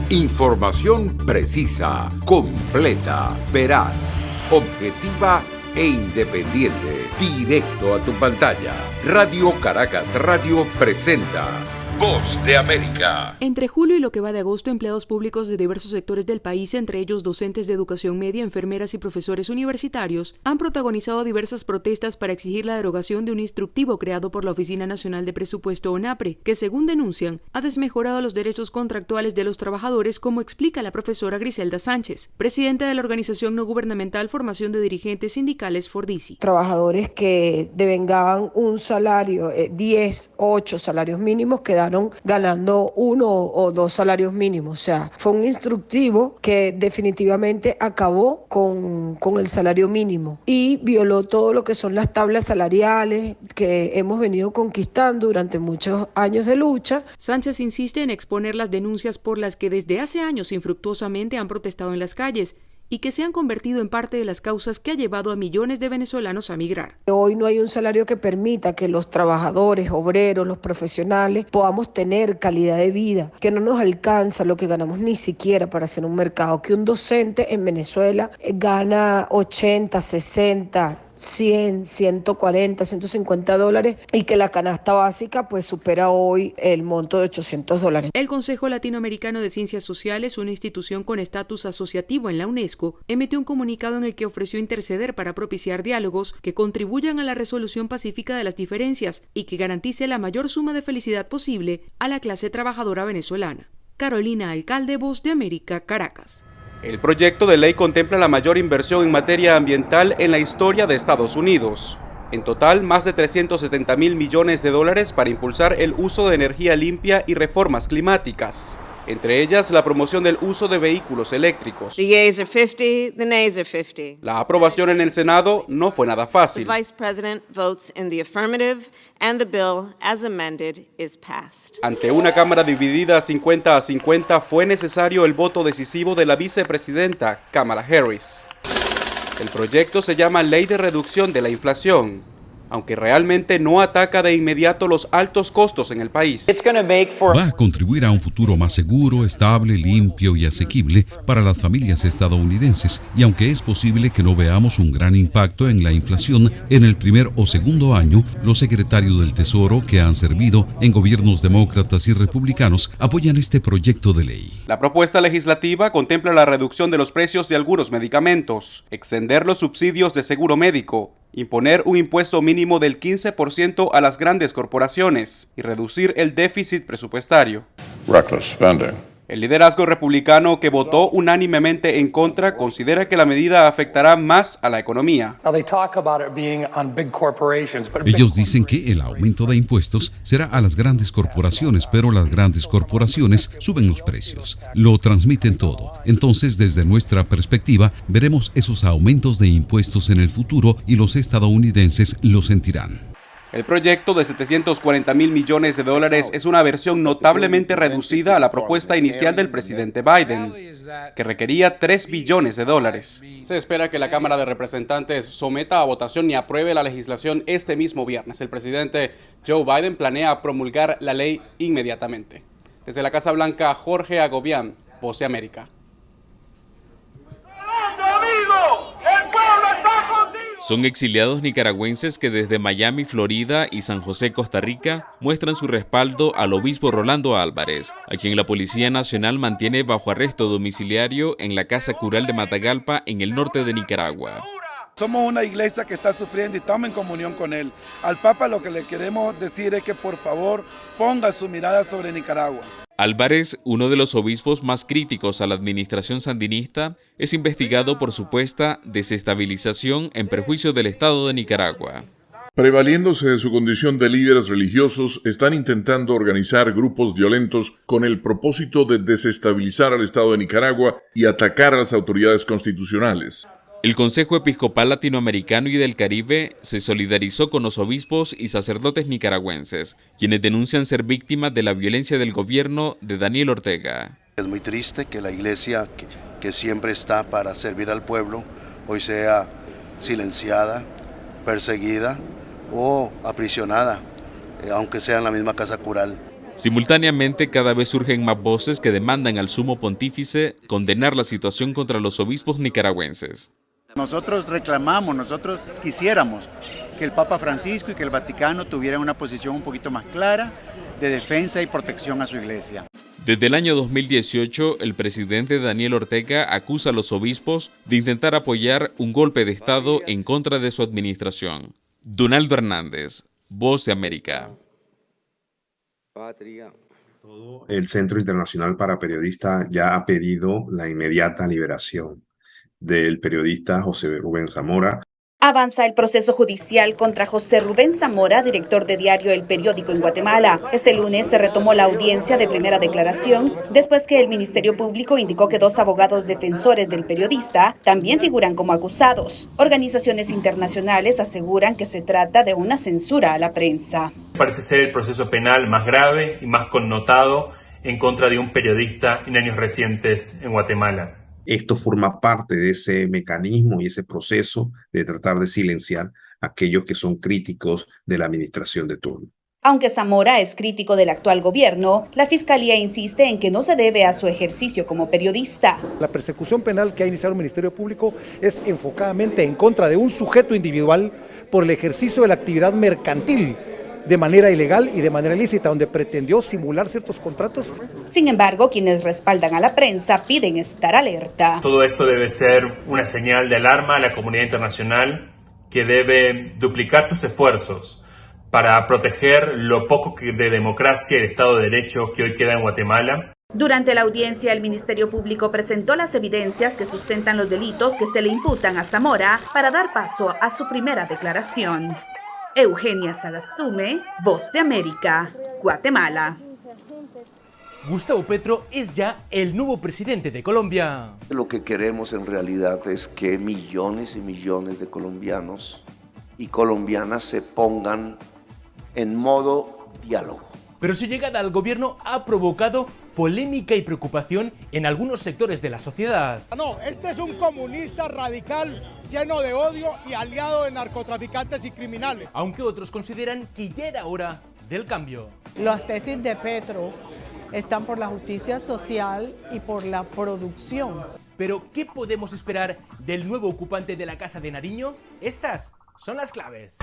Información precisa, completa, veraz, objetiva e independiente. Directo a tu pantalla. Radio Caracas Radio presenta Voz de América. Entre julio y lo que va de agosto, empleados públicos de diversos sectores del país, entre ellos docentes de educación media, enfermeras y profesores universitarios, han protagonizado diversas protestas para exigir la derogación de un instructivo creado por la Oficina Nacional de Presupuesto ONAPRE, que según denuncian, ha desmejorado los derechos contractuales de los trabajadores, como explica la profesora Griselda Sánchez, presidenta de la organización no gubernamental Formación de Dirigentes Sindicales Fordisi. Trabajadores que devengaban un salario, 10, 8 salarios mínimos, quedaron ganando 1 o 2 salarios mínimos. O sea, fue un instructivo que definitivamente acabó con el salario mínimo y violó todo lo que son las tablas salariales que hemos venido conquistando durante muchos años de lucha. Sánchez insiste en exponer las denuncias por las que desde hace años infructuosamente han protestado en las calles y que se han convertido en parte de las causas que ha llevado a millones de venezolanos a migrar. Hoy no hay un salario que permita que los trabajadores, obreros, los profesionales podamos tener calidad de vida, que no nos alcanza lo que ganamos ni siquiera para hacer un mercado, que un docente en Venezuela gana 80, 60, 100, 140, 150 dólares y que la canasta básica pues supera hoy el monto de $800. El Consejo Latinoamericano de Ciencias Sociales, una institución con estatus asociativo en la UNESCO, emitió un comunicado en el que ofreció interceder para propiciar diálogos que contribuyan a la resolución pacífica de las diferencias y que garantice la mayor suma de felicidad posible a la clase trabajadora venezolana. Carolina Alcalde, Voz de América, Caracas. El proyecto de ley contempla la mayor inversión en materia ambiental en la historia de Estados Unidos. En total, más de $370 mil millones para impulsar el uso de energía limpia y reformas climáticas. Entre ellas, la promoción del uso de vehículos eléctricos. The yeas are 50, the nays are 50. La aprobación en el Senado no fue nada fácil. The Vice President votes in the affirmative and the bill as amended is passed. Ante una Cámara dividida 50-50, fue necesario el voto decisivo de la vicepresidenta, Kamala Harris. El proyecto se llama Ley de Reducción de la Inflación, aunque realmente no ataca de inmediato los altos costos en el país. Va a contribuir a un futuro más seguro, estable, limpio y asequible para las familias estadounidenses, y aunque es posible que no veamos un gran impacto en la inflación en el primer o segundo año, los secretarios del Tesoro que han servido en gobiernos demócratas y republicanos apoyan este proyecto de ley. La propuesta legislativa contempla la reducción de los precios de algunos medicamentos, extender los subsidios de seguro médico, imponer un impuesto mínimo del 15% a las grandes corporaciones y reducir el déficit presupuestario. Reckless spending. El liderazgo republicano, que votó unánimemente en contra, considera que la medida afectará más a la economía. Ellos dicen que el aumento de impuestos será a las grandes corporaciones, pero las grandes corporaciones suben los precios, lo transmiten todo. Entonces, desde nuestra perspectiva, veremos esos aumentos de impuestos en el futuro y los estadounidenses lo sentirán. El proyecto de $740 mil millones es una versión notablemente reducida a la propuesta inicial del presidente Biden, que requería $3 billones. Se espera que la Cámara de Representantes someta a votación y apruebe la legislación este mismo viernes. El presidente Joe Biden planea promulgar la ley inmediatamente. Desde la Casa Blanca, Jorge Agobián, Voz de América. Son exiliados nicaragüenses que desde Miami, Florida y San José, Costa Rica, muestran su respaldo al obispo Rolando Álvarez, a quien la Policía Nacional mantiene bajo arresto domiciliario en la Casa Cural de Matagalpa, en el norte de Nicaragua. Somos una iglesia que está sufriendo y estamos en comunión con él. Al Papa lo que le queremos decir es que por favor ponga su mirada sobre Nicaragua. Álvarez, uno de los obispos más críticos a la administración sandinista, es investigado por supuesta desestabilización en perjuicio del Estado de Nicaragua. Prevaliéndose de su condición de líderes religiosos, están intentando organizar grupos violentos con el propósito de desestabilizar al Estado de Nicaragua y atacar a las autoridades constitucionales. El Consejo Episcopal Latinoamericano y del Caribe se solidarizó con los obispos y sacerdotes nicaragüenses, quienes denuncian ser víctimas de la violencia del gobierno de Daniel Ortega. Es muy triste que la iglesia, que siempre está para servir al pueblo, hoy sea silenciada, perseguida o aprisionada, aunque sea en la misma Casa Cural. Simultáneamente, cada vez surgen más voces que demandan al sumo pontífice condenar la situación contra los obispos nicaragüenses. Nosotros reclamamos, nosotros quisiéramos que el Papa Francisco y que el Vaticano tuvieran una posición un poquito más clara de defensa y protección a su iglesia. Desde el año 2018, el presidente Daniel Ortega acusa a los obispos de intentar apoyar un golpe de Estado en contra de su administración. Donaldo Hernández, Voz de América. El Centro Internacional para Periodistas ya ha pedido la inmediata liberación del periodista José Rubén Zamora. Avanza el proceso judicial contra José Rubén Zamora, director de diario El Periódico en Guatemala. Este lunes se retomó la audiencia de primera declaración, después que el Ministerio Público indicó que 2 abogados defensores del periodista también figuran como acusados. Organizaciones internacionales aseguran que se trata de una censura a la prensa. Parece ser el proceso penal más grave y más connotado en contra de un periodista en años recientes en Guatemala. Esto forma parte de ese mecanismo y ese proceso de tratar de silenciar a aquellos que son críticos de la administración de turno. Aunque Zamora es crítico del actual gobierno, la Fiscalía insiste en que no se debe a su ejercicio como periodista. La persecución penal que ha iniciado el Ministerio Público es enfocadamente en contra de un sujeto individual por el ejercicio de la actividad mercantil de manera ilegal y de manera ilícita, donde pretendió simular ciertos contratos. Sin embargo, quienes respaldan a la prensa piden estar alerta. Todo esto debe ser una señal de alarma a la comunidad internacional que debe duplicar sus esfuerzos para proteger lo poco de democracia y de Estado de Derecho que hoy queda en Guatemala. Durante la audiencia, el Ministerio Público presentó las evidencias que sustentan los delitos que se le imputan a Zamora para dar paso a su primera declaración. Eugenia Sagastume, Voz de América, Guatemala. Gustavo Petro es ya el nuevo presidente de Colombia. Lo que queremos en realidad es que millones y millones de colombianos y colombianas se pongan en modo diálogo. Pero su llegada al gobierno ha provocado polémica y preocupación en algunos sectores de la sociedad. No, este es un comunista radical lleno de odio y aliado de narcotraficantes y criminales. Aunque otros consideran que ya era hora del cambio. Las tesis de Petro están por la justicia social y por la producción. Pero, ¿qué podemos esperar del nuevo ocupante de la Casa de Nariño? Estas son las claves.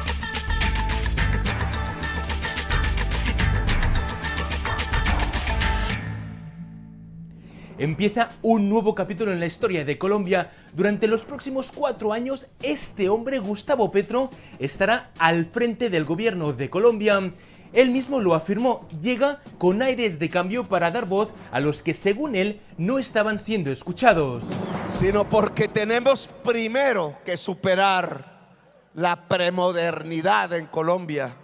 Empieza un nuevo capítulo en la historia de Colombia. Durante los próximos 4 años, este hombre, Gustavo Petro, estará al frente del gobierno de Colombia. Él mismo lo afirmó, llega con aires de cambio para dar voz a los que, según él, no estaban siendo escuchados. Sino porque tenemos primero que superar la premodernidad en Colombia,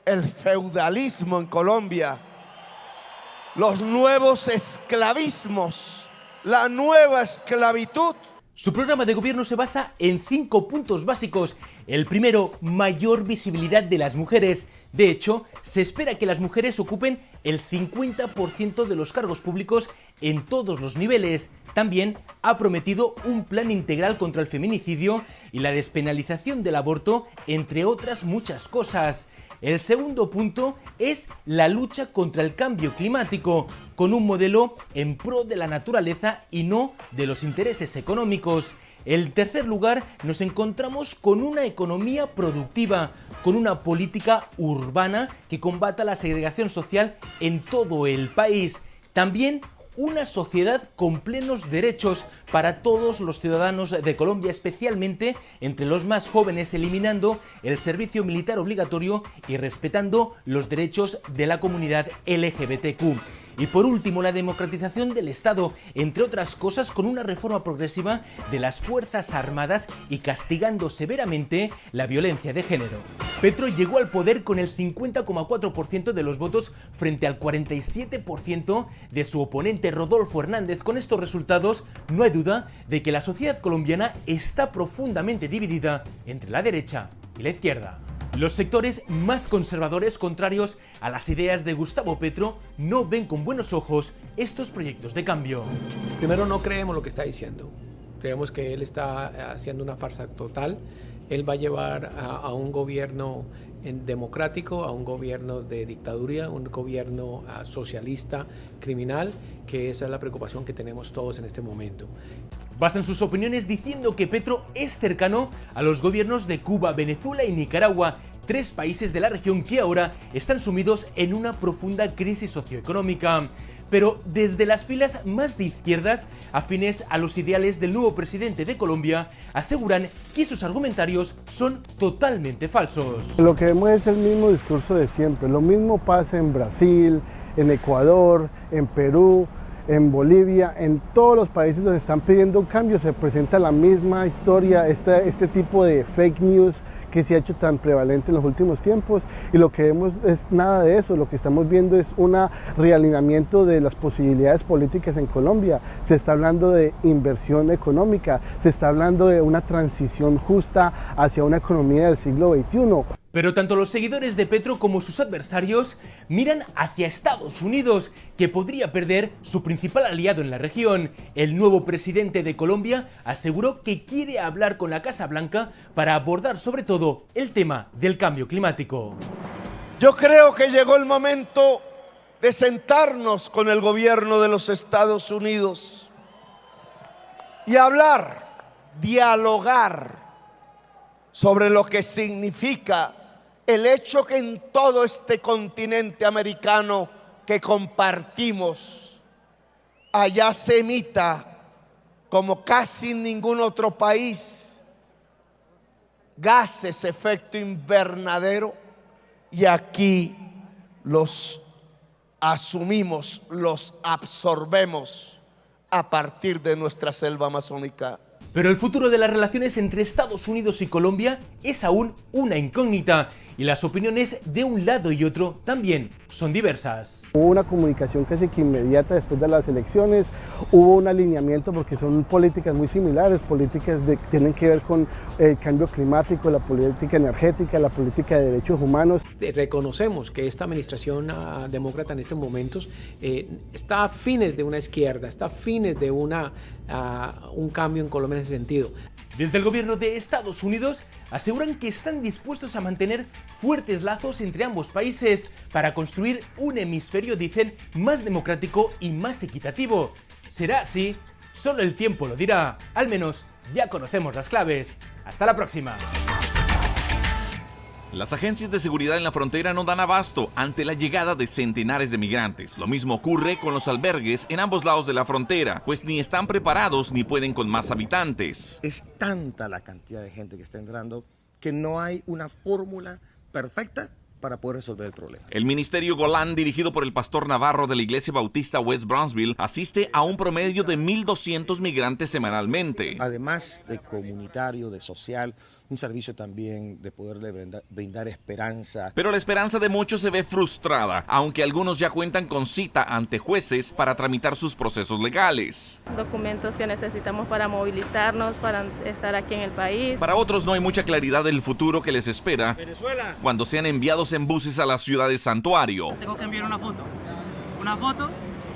el feudalismo en Colombia, los nuevos esclavismos, la nueva esclavitud. Su programa de gobierno se basa en 5 puntos básicos. El primero, mayor visibilidad de las mujeres. De hecho, se espera que las mujeres ocupen el 50% de los cargos públicos en todos los niveles. También ha prometido un plan integral contra el feminicidio y la despenalización del aborto, entre otras muchas cosas. El segundo punto es la lucha contra el cambio climático, con un modelo en pro de la naturaleza y no de los intereses económicos. En tercer lugar, nos encontramos con una economía productiva, con una política urbana que combata la segregación social en todo el país. También una sociedad con plenos derechos para todos los ciudadanos de Colombia, especialmente entre los más jóvenes, eliminando el servicio militar obligatorio y respetando los derechos de la comunidad LGBTQ. Y por último, la democratización del Estado, entre otras cosas con una reforma progresiva de las Fuerzas Armadas y castigando severamente la violencia de género. Petro llegó al poder con el 50,4% de los votos frente al 47% de su oponente Rodolfo Hernández. Con estos resultados, no hay duda de que la sociedad colombiana está profundamente dividida entre la derecha y la izquierda. Los sectores más conservadores, contrarios a las ideas de Gustavo Petro, no ven con buenos ojos estos proyectos de cambio. Primero, no creemos lo que está diciendo. Creemos que él está haciendo una farsa total. Él va a llevar a un gobierno democrático a un gobierno de dictadura, un gobierno socialista, criminal, que esa es la preocupación que tenemos todos en este momento. Basan sus opiniones diciendo que Petro es cercano a los gobiernos de Cuba, Venezuela y Nicaragua, 3 países de la región que ahora están sumidos en una profunda crisis socioeconómica. Pero desde las filas más de izquierdas, afines a los ideales del nuevo presidente de Colombia, aseguran que sus argumentarios son totalmente falsos. Lo que vemos es el mismo discurso de siempre. Lo mismo pasa en Brasil, en Ecuador, en Perú, en Bolivia, en todos los países donde están pidiendo un cambio se presenta la misma historia, este tipo de fake news que se ha hecho tan prevalente en los últimos tiempos, y lo que vemos es nada de eso. Lo que estamos viendo es un realineamiento de las posibilidades políticas en Colombia. Se está hablando de inversión económica, se está hablando de una transición justa hacia una economía del siglo XXI. Pero tanto los seguidores de Petro como sus adversarios miran hacia Estados Unidos, que podría perder su principal aliado en la región. El nuevo presidente de Colombia aseguró que quiere hablar con la Casa Blanca para abordar sobre todo el tema del cambio climático. Yo creo que llegó el momento de sentarnos con el gobierno de los Estados Unidos y hablar, dialogar sobre lo que significa el hecho que en todo este continente americano que compartimos, allá se emita, como casi en ningún otro país, gases efecto invernadero, y aquí los asumimos, los absorbemos a partir de nuestra selva amazónica. Pero el futuro de las relaciones entre Estados Unidos y Colombia es aún una incógnita, y las opiniones de un lado y otro también son diversas. Hubo una comunicación casi que inmediata después de las elecciones, hubo un alineamiento porque son políticas muy similares, políticas que tienen que ver con el cambio climático, la política energética, la política de derechos humanos. Reconocemos que esta administración demócrata en estos momentos está a fines de una izquierda, está a fines de un cambio en Colombia en ese sentido. Desde el gobierno de Estados Unidos aseguran que están dispuestos a mantener fuertes lazos entre ambos países para construir un hemisferio, dicen, más democrático y más equitativo. ¿Será así? Solo el tiempo lo dirá. Al menos ya conocemos las claves. Hasta la próxima. Las agencias de seguridad en la frontera no dan abasto ante la llegada de centenares de migrantes. Lo mismo ocurre con los albergues en ambos lados de la frontera, pues ni están preparados ni pueden con más habitantes. Es tanta la cantidad de gente que está entrando que no hay una fórmula perfecta para poder resolver el problema. El Ministerio Golán, dirigido por el pastor Navarro de la Iglesia Bautista West Brownsville, asiste a un promedio de 1,200 migrantes semanalmente. Además de comunitario, de social, un servicio también de poderle brindar esperanza. Pero la esperanza de muchos se ve frustrada, aunque algunos ya cuentan con cita ante jueces para tramitar sus procesos legales. Documentos que necesitamos para movilizarnos, para estar aquí en el país. Para otros no hay mucha claridad del futuro que les espera Venezuela, cuando sean enviados en buses a la ciudad de Santuario. tengo que enviar una foto,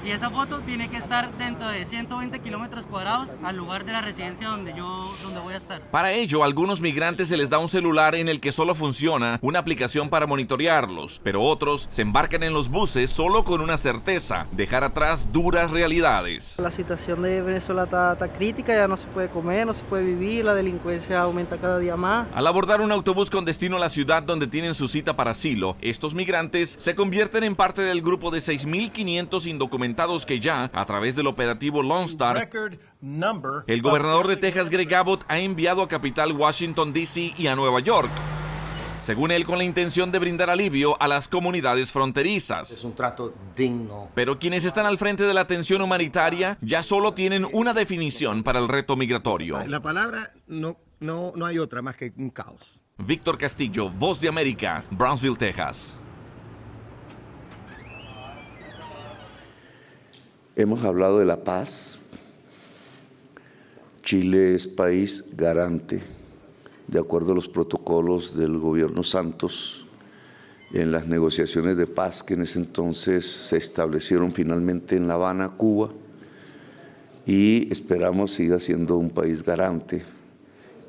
y esa foto tiene que estar dentro de 120 kilómetros cuadrados al lugar de la residencia donde voy a estar. Para ello, a algunos migrantes se les da un celular en el que solo funciona una aplicación para monitorearlos, pero otros se embarcan en los buses solo con una certeza: dejar atrás duras realidades. La situación de Venezuela está crítica, ya no se puede comer, no se puede vivir, la delincuencia aumenta cada día más. Al abordar un autobús con destino a la ciudad donde tienen su cita para asilo, estos migrantes se convierten en parte del grupo de 6,500 indocumentados que ya, a través del operativo Lone Star, el gobernador de Texas, Greg Abbott, ha enviado a capital Washington, D.C. y a Nueva York, según él, con la intención de brindar alivio a las comunidades fronterizas. Es un trato digno. Pero quienes están al frente de la atención humanitaria ya solo tienen una definición para el reto migratorio. La palabra no hay otra más que un caos. Víctor Castillo, Voz de América, Brownsville, Texas. Hemos hablado de la paz. Chile es país garante, de acuerdo a los protocolos del gobierno Santos, en las negociaciones de paz que en ese entonces se establecieron finalmente en La Habana, Cuba, y esperamos siga siendo un país garante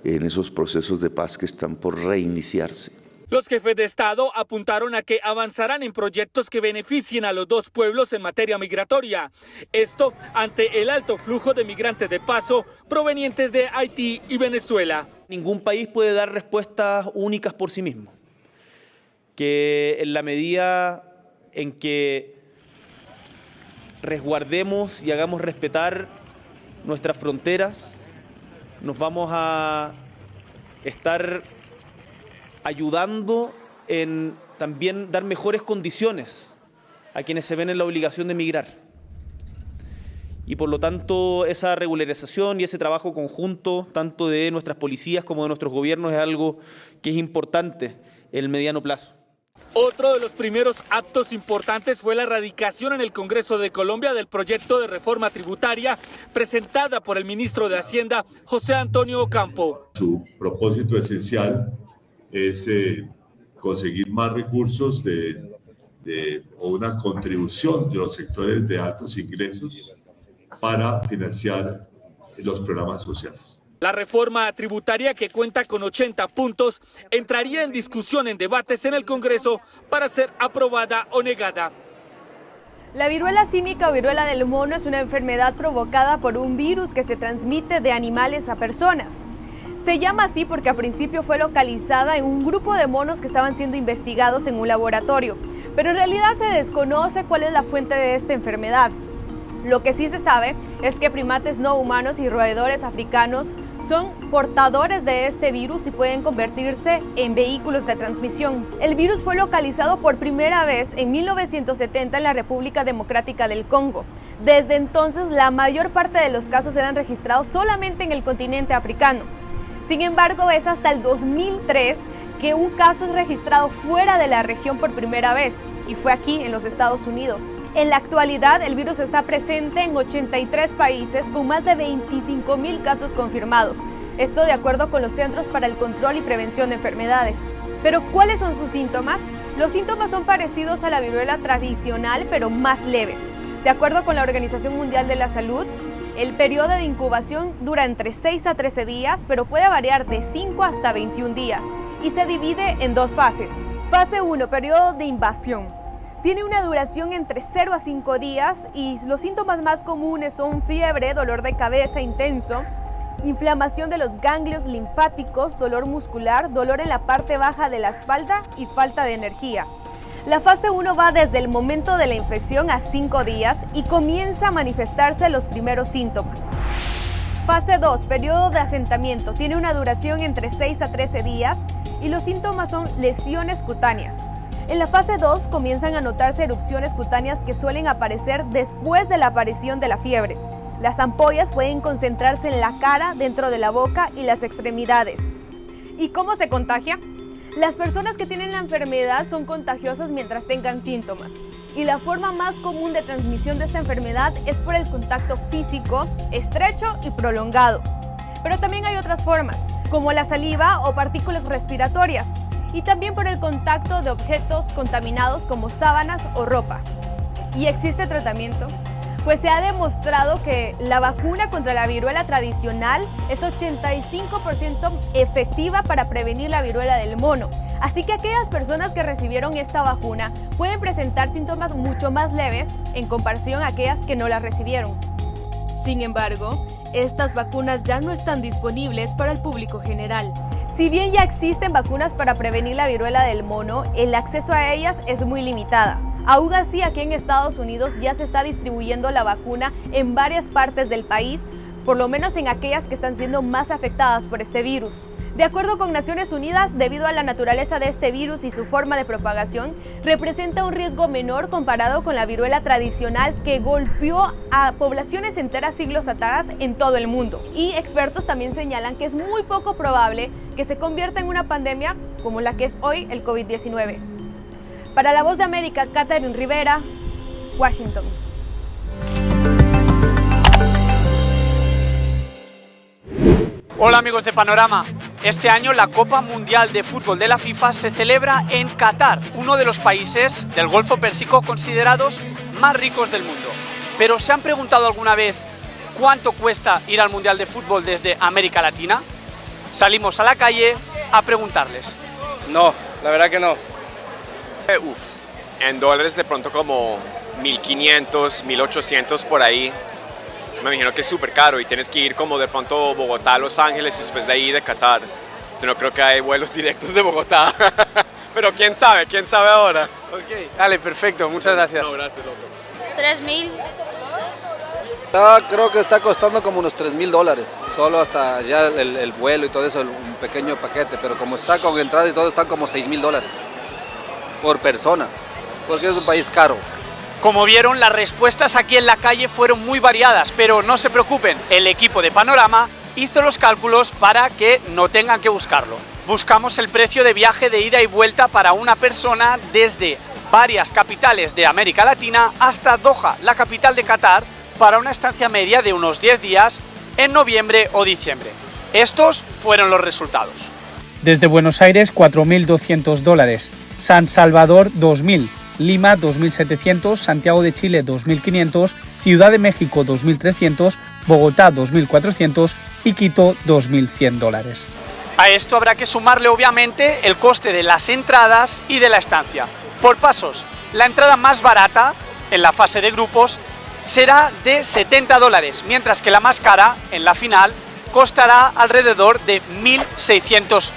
en esos procesos de paz que están por reiniciarse. Los jefes de Estado apuntaron a que avanzarán en proyectos que beneficien a los dos pueblos en materia migratoria. Esto ante el alto flujo de migrantes de paso provenientes de Haití y Venezuela. Ningún país puede dar respuestas únicas por sí mismo. Que en la medida en que resguardemos y hagamos respetar nuestras fronteras, nos vamos a estar ayudando en también dar mejores condiciones a quienes se ven en la obligación de emigrar. Y por lo tanto, esa regularización y ese trabajo conjunto, tanto de nuestras policías como de nuestros gobiernos, es algo que es importante en el mediano plazo. Otro de los primeros actos importantes fue la radicación en el Congreso de Colombia del proyecto de reforma tributaria presentada por el ministro de Hacienda, José Antonio Ocampo. Su propósito esencial es conseguir más recursos o una contribución de los sectores de altos ingresos para financiar los programas sociales. La reforma tributaria, que cuenta con 80 puntos, entraría en discusión en debates en el Congreso para ser aprobada o negada. La viruela símica o viruela del mono es una enfermedad provocada por un virus que se transmite de animales a personas. Se llama así porque a principio fue localizada en un grupo de monos que estaban siendo investigados en un laboratorio, pero en realidad se desconoce cuál es la fuente de esta enfermedad. Lo que sí se sabe es que primates no humanos y roedores africanos son portadores de este virus y pueden convertirse en vehículos de transmisión. El virus fue localizado por primera vez en 1970 en la República Democrática del Congo. Desde entonces, la mayor parte de los casos eran registrados solamente en el continente africano. Sin embargo, es hasta el 2003 que un caso es registrado fuera de la región por primera vez, y fue aquí, en los Estados Unidos. En la actualidad, el virus está presente en 83 países con más de 25,000 casos confirmados. Esto de acuerdo con los Centros para el Control y Prevención de Enfermedades. Pero, ¿cuáles son sus síntomas? Los síntomas son parecidos a la viruela tradicional, pero más leves. De acuerdo con la Organización Mundial de la Salud, el periodo de incubación dura entre 6 a 13 días, pero puede variar de 5 hasta 21 días y se divide en dos fases. Fase 1, periodo de invasión. Tiene una duración entre 0 a 5 días y los síntomas más comunes son fiebre, dolor de cabeza intenso, inflamación de los ganglios linfáticos, dolor muscular, dolor en la parte baja de la espalda y falta de energía. La fase 1 va desde el momento de la infección a 5 días y comienza a manifestarse los primeros síntomas. Fase 2, periodo de asentamiento. Tiene una duración entre 6 a 13 días y los síntomas son lesiones cutáneas. En la fase 2 comienzan a notarse erupciones cutáneas que suelen aparecer después de la aparición de la fiebre. Las ampollas pueden concentrarse en la cara, dentro de la boca y las extremidades. ¿Y cómo se contagia? Las personas que tienen la enfermedad son contagiosas mientras tengan síntomas, y la forma más común de transmisión de esta enfermedad es por el contacto físico, estrecho y prolongado. Pero también hay otras formas, como la saliva o partículas respiratorias, y también por el contacto de objetos contaminados como sábanas o ropa. ¿Y existe tratamiento? Pues se ha demostrado que la vacuna contra la viruela tradicional es 85% efectiva para prevenir la viruela del mono. Así que aquellas personas que recibieron esta vacuna pueden presentar síntomas mucho más leves en comparación a aquellas que no la recibieron. Sin embargo, estas vacunas ya no están disponibles para el público general. Si bien ya existen vacunas para prevenir la viruela del mono, el acceso a ellas es muy limitada. Aún así, aquí en Estados Unidos ya se está distribuyendo la vacuna en varias partes del país, por lo menos en aquellas que están siendo más afectadas por este virus. De acuerdo con Naciones Unidas, debido a la naturaleza de este virus y su forma de propagación, representa un riesgo menor comparado con la viruela tradicional que golpeó a poblaciones enteras siglos atrás en todo el mundo. Y expertos también señalan que es muy poco probable que se convierta en una pandemia como la que es hoy el COVID-19. Para La Voz de América, Catherine Rivera, Washington. Hola amigos de Panorama. Este año la Copa Mundial de Fútbol de la FIFA se celebra en Qatar, uno de los países del Golfo Pérsico considerados más ricos del mundo. Pero ¿se han preguntado alguna vez cuánto cuesta ir al Mundial de Fútbol desde América Latina? Salimos a la calle a preguntarles. No. La verdad que no. En dólares de pronto como 1.500, 1.800 por ahí. Me imagino que es súper caro y tienes que ir como de pronto Bogotá a Los Ángeles y después de ahí de Qatar. Yo no creo que hay vuelos directos de Bogotá. Pero quién sabe ahora. Ok, dale, perfecto, muchas gracias. No, gracias, loco. 3.000. Creo que está costando como unos $3.000, solo hasta ya el vuelo y todo eso, un pequeño paquete, pero como está con entrada y todo, están como $6.000 por persona, porque es un país caro. Como vieron, las respuestas aquí en la calle fueron muy variadas, pero no se preocupen, el equipo de Panorama hizo los cálculos para que no tengan que buscarlo. Buscamos el precio de viaje de ida y vuelta para una persona desde varias capitales de América Latina hasta Doha, la capital de Qatar, para una estancia media de unos 10 días en noviembre o diciembre. Estos fueron los resultados. Desde Buenos Aires, $4.200, San Salvador, 2.000, Lima, 2.700, Santiago de Chile, 2.500, Ciudad de México, 2.300, Bogotá, 2.400 y Quito, $2.100. A esto habrá que sumarle obviamente el coste de las entradas y de la estancia. Por pasos, la entrada más barata en la fase de grupos será de $70, mientras que la más cara, en la final, costará alrededor de $1.600.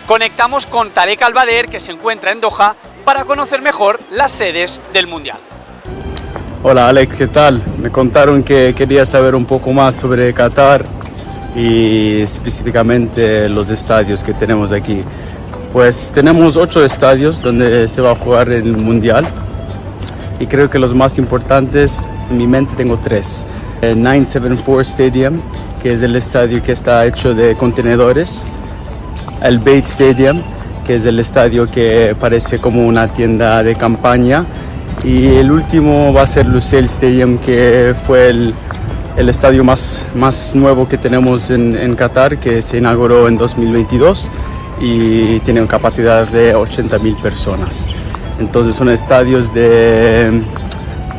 Conectamos con Tarek Albader, que se encuentra en Doha, para conocer mejor las sedes del Mundial. Hola Alex, ¿qué tal? Me contaron que quería saber un poco más sobre Qatar y específicamente los estadios que tenemos aquí. Pues tenemos 8 estadios donde se va a jugar el Mundial. Y creo que los más importantes, en mi mente tengo 3. El 974 Stadium, que es el estadio que está hecho de contenedores. El Beit Stadium, que es el estadio que parece como una tienda de campaña. Y el último va a ser Lusail Stadium, que fue el estadio más nuevo que tenemos en Qatar, que se inauguró en 2022 y tiene una capacidad de 80.000 personas. Entonces son estadios de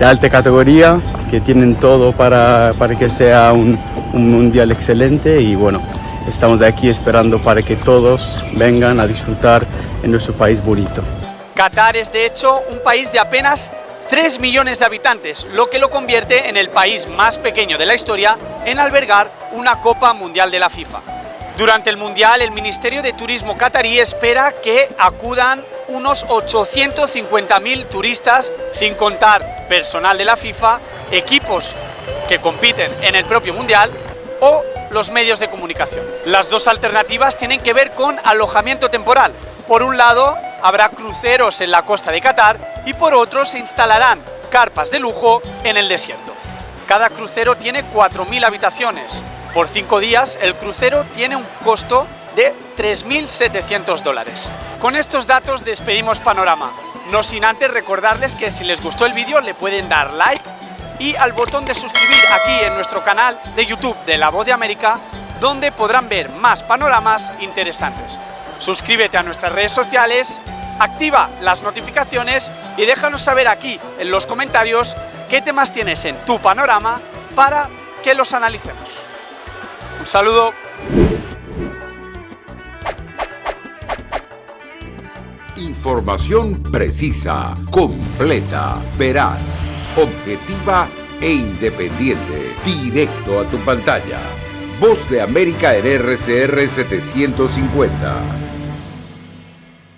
alta categoría que tienen todo para que sea un mundial excelente y bueno, estamos aquí esperando para que todos vengan a disfrutar en nuestro país bonito. Qatar es de hecho un país de apenas 3 millones de habitantes, lo que lo convierte en el país más pequeño de la historia en albergar una Copa Mundial de la FIFA. Durante el Mundial, el Ministerio de Turismo qatarí espera que acudan unos 850.000 turistas, sin contar personal de la FIFA, equipos que compiten en el propio Mundial o los medios de comunicación. Las dos alternativas tienen que ver con alojamiento temporal. Por un lado, habrá cruceros en la costa de Qatar y por otro se instalarán carpas de lujo en el desierto. Cada crucero tiene 4.000 habitaciones. Por 5 días, el crucero tiene un costo de $3.700. Con estos datos despedimos Panorama. No sin antes recordarles que si les gustó el vídeo le pueden dar like y al botón de suscribir aquí en nuestro canal de YouTube de La Voz de América, donde podrán ver más panoramas interesantes. Suscríbete a nuestras redes sociales, activa las notificaciones y déjanos saber aquí en los comentarios qué temas tienes en tu panorama para que los analicemos. Un saludo. Información precisa, completa, veraz, objetiva e independiente. Directo a tu pantalla. Voz de América en RCR 750.